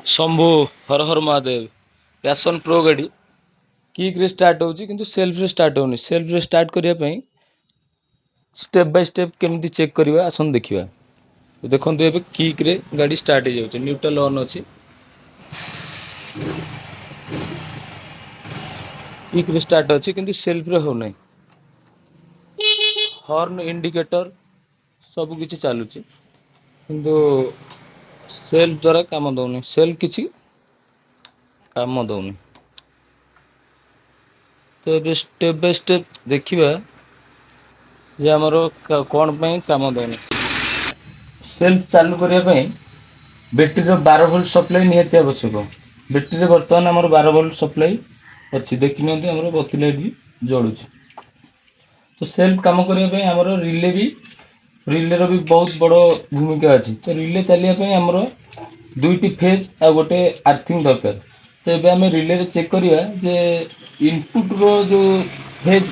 शंभु हर हर Mahadev passion pro गाड़ी kick रे start होची किंतु सेल्फ रे स्टार्ट होनी सेल्फ रे स्टार्ट करिया पई स्टेप बाय स्टेप केमती चेक करबा आसन देखिबा तो देखंतु एबे किक रे गाड़ी स्टार्ट हो जाउची न्यूट्रल ऑन अछि किक रे स्टार्ट अछि किंतु सेल्फ रे हो नै हॉर्न इंडिकेटर सब किछि चालुची किंतु सेल्फ द्वारा काम दउनी सेल्फ किछि काम दउनी तो ये स्टेप बाय स्टेप देखिबा जे हमरो कोन पई काम दउनी सेल्फ चालू करिया पई बैटरी रो 12 वोल्ट सप्लाई नियति आवश्यक बैटरी रे वर्तमान हमर 12 वोल्ट सप्लाई अछि देखिनते हमरो बत्ती लाइट भी जळुची तो सेल्फ काम करिया पई हमरो रिले रो भी बहुत बड़ भूमिका अछि तो रिले चलिया पई हमरो दुईटी फेज आ गोटे आर्थिंग दरकार तो एबे हमें रिले रे चेक करिया जे इनपुट रो जो फेज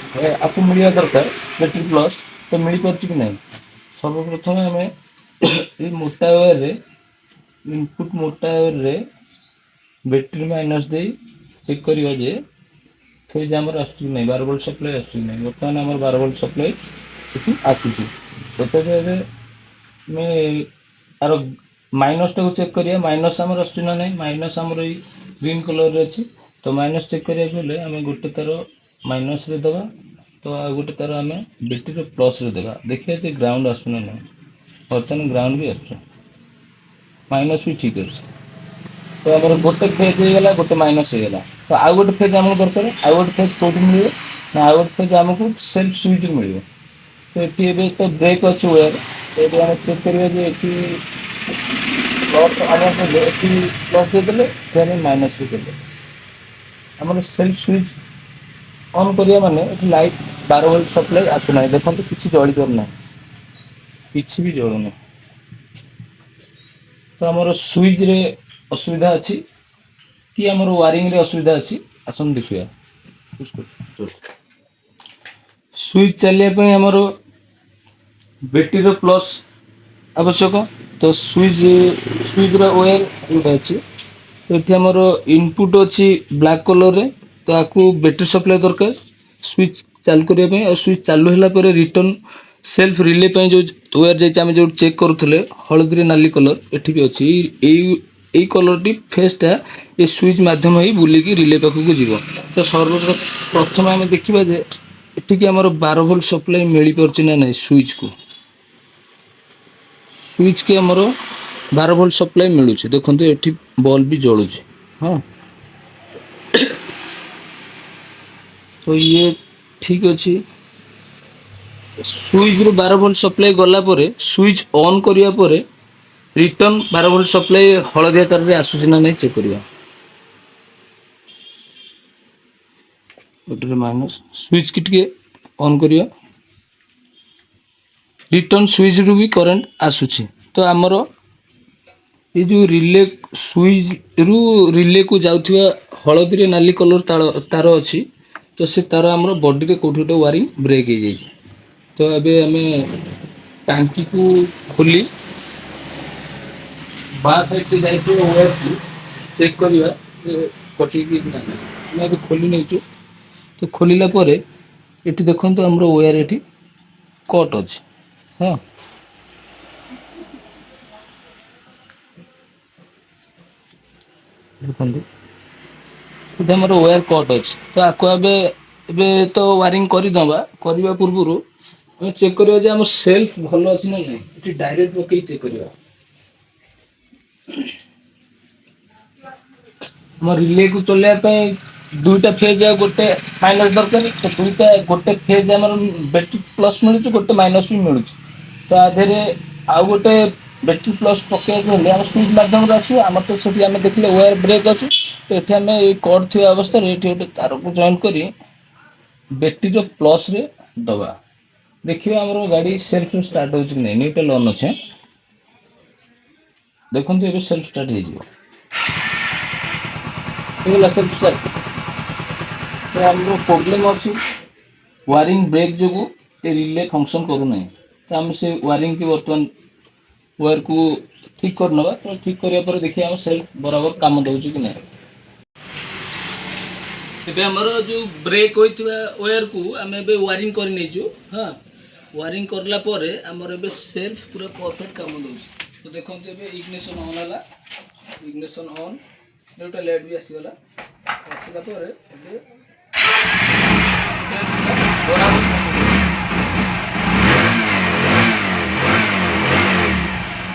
आपको मिलिया दरकार बैटरी प्लस तो मिली परछि कि नै सर्वप्रथम हमें ए मोटा वायर रे इनपुट मोटा वायर रे बैटरी माइनस दे चेक करिया जे फेज हमर आसु नै 12 वोल्ट सप्लाई आसु नै वर्तमान हमर 12 वोल्ट सप्लाई एठी आसुची तो एबे मैं आरो माइनस टाको चेक करिया माइनस हमर आसु ना नै माइनस हमर ई ग्रीन कलर रे अछि तो माइनस चेक करिया गेले हमें गोटे तार माइनस रे दबा तो आ गोटे तार हमें बैटरी रे प्लस रे देबा देखिया जे ग्राउंड आसु ना नै वर्तमान ग्राउंड भी आसु माइनस भी ठीक अछि तो हमर गोटे फेज हे गेला गोटे माइनस हे गेला तो आ गोटे फेज हमको दरकार आ गोटे फेज कोठी मिलियो ना आ गोटे फेज हमको सेल्फ स्विच मिलियो तो एटी एबे तो ब्रेक अछि वायर एबे हम चेक करिया जे एटी प्लस आने से एटी प्लस दे देले फिर माइनस दे देले हमर सेल्फ स्विच ऑन करिया माने एटी लाइट 12 वोल्ट सप्लाई आसु नै देखंतु किछि जळी कर नै किछि भी जळु नै तो हमर स्विच रे असुविधा अछि कि हमर वायरिंग रे असुविधा अछि आसन देखिया स्विच चलिया पई हमर बैटरी रो प्लस आवश्यक तो स्विच रो वायर जोटा अछि तो एठी हमर इनपुट अछि ब्लैक कलर रे तो आकु बैटरी सप्लाई दरकार स्विच चालू करिया पई और स्विच चालू होला परे रिटर्न सेल्फ रिले पई जो वायर जे हम जो चेक करूथले हळदी रे नाली कलर एठी भी अछि एई कलर टी फेसटा ए स्विच माध्यम ही बुली की रिले पाखु को जीवो तो सर्वप्रथम हम देखिबा जे एठी की हमर 12 वोल्ट सप्लाई मिली परछि ना नै स्विच को स्विच के हमर 12 वोल्ट सप्लाई मिलुछि देखंतु एठी बल्ब भी जळुछि हां तो ये ठीक अछि स्विच रो 12 वोल्ट सप्लाई गला परे स्विच ऑन करिया परे रिटर्न 12 वोल्ट सप्लाई हळदिया तार रे आसुछि ना नै चेक करिया बैटरी माइनस स्विच की टिके ऑन करिया रिटर्न स्विच रु भी करंट आसुछि तो हमरो ये जो रिले स्विच रु रिले को जाउथिबा हळदी रे नाली कलर तार अछि तो से तार हमरो बॉडी रे कोठोटे वायरिंग ब्रेक हे जाई तो अबे हमें टांकी को खोली बा साइड से जाई तो वायर को चेक करिया कटी की ना मैं भी खोली नै छु तो खोलिला परे एठी देखंतु हमरो वायर एठी कट अछि हां देखंतु एठी हमरो वायर कट अछि तो आको एबे तो वायरिंग करि दबा करिवा पूर्वरु हम चेक करिया जे हम सेल्फ भलो अछि ना नै एठी डायरेक्ट पकई चेक करिया हम रिले को चलेया पई दुईटा फेज आ गोटे माइनस दरकार तो दुईटा गोटे फेज हमर बैटरी प्लस मिलुछि गोटे माइनस भी मिलुछि तो आधेरे आ गोटे बैटरी प्लस पके हेले हम स्विच माध्यम रे आसी हमर तो सेठी हम देखले वायर ब्रेक अछि तो एठी हमें ए कट थिया अवस्था रे एठी गोटे तार को जॉइन करी बैटरी रो प्लस रे दबा देखिए हमरो गाड़ी सेल्फ स्टार्ट होछि नै न्यूट्रल ऑन अछि देखंतु एबे सेल्फ स्टार्ट हे जिवो एगला सेल्फ स्टार्ट तो हमरो प्रॉब्लम अछि वायरिंग ब्रेक जोगु ए रिले फंक्शन करू नै तो हम से वायरिंग के वर्तमान वायर को ठीक कर नवा तो ठीक करिया पर देखिए हम सेल्फ बराबर काम दउची कि नहीं। ଏବେ ଆମର ଯୋଉ ବ୍ରେକ୍ ହୋଇଥିବା ୱାୟାର କୁ ଆମେ ଏବେ ୱାରିଂ କରି ନେଇଛୁ। ହଁ ୱାରିଂ କରିଲା ପରେ ଆମର ଏବେ ସେଲ୍ଫ ପୁରା ପରଫେକ୍ଟ କାମ ଦଉଛି। ତ ଦେଖନ୍ତୁ ଏବେ ଇଗ୍ନିସନ୍ ଅନ୍ ହେଲା, ଇଗ୍ନିସନ୍ ଅନ୍ ଗୋଟେ ଲେଟ୍ ବି ଆସିଗଲା। ଆସିଲା ପରେ ଏବେ ସେଲ୍ଫ ବରାବର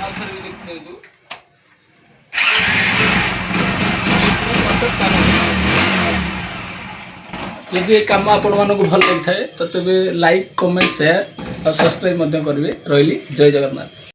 ଆଉ ଥରେ ବି ଦେଖି ଦିଅନ୍ତୁ। यदि ये काम आपण मानक भल लगी थाए तो तेज लाइक कमेंट शेयर और सब्सक्राइब करेंगे। रही जय जगन्नाथ।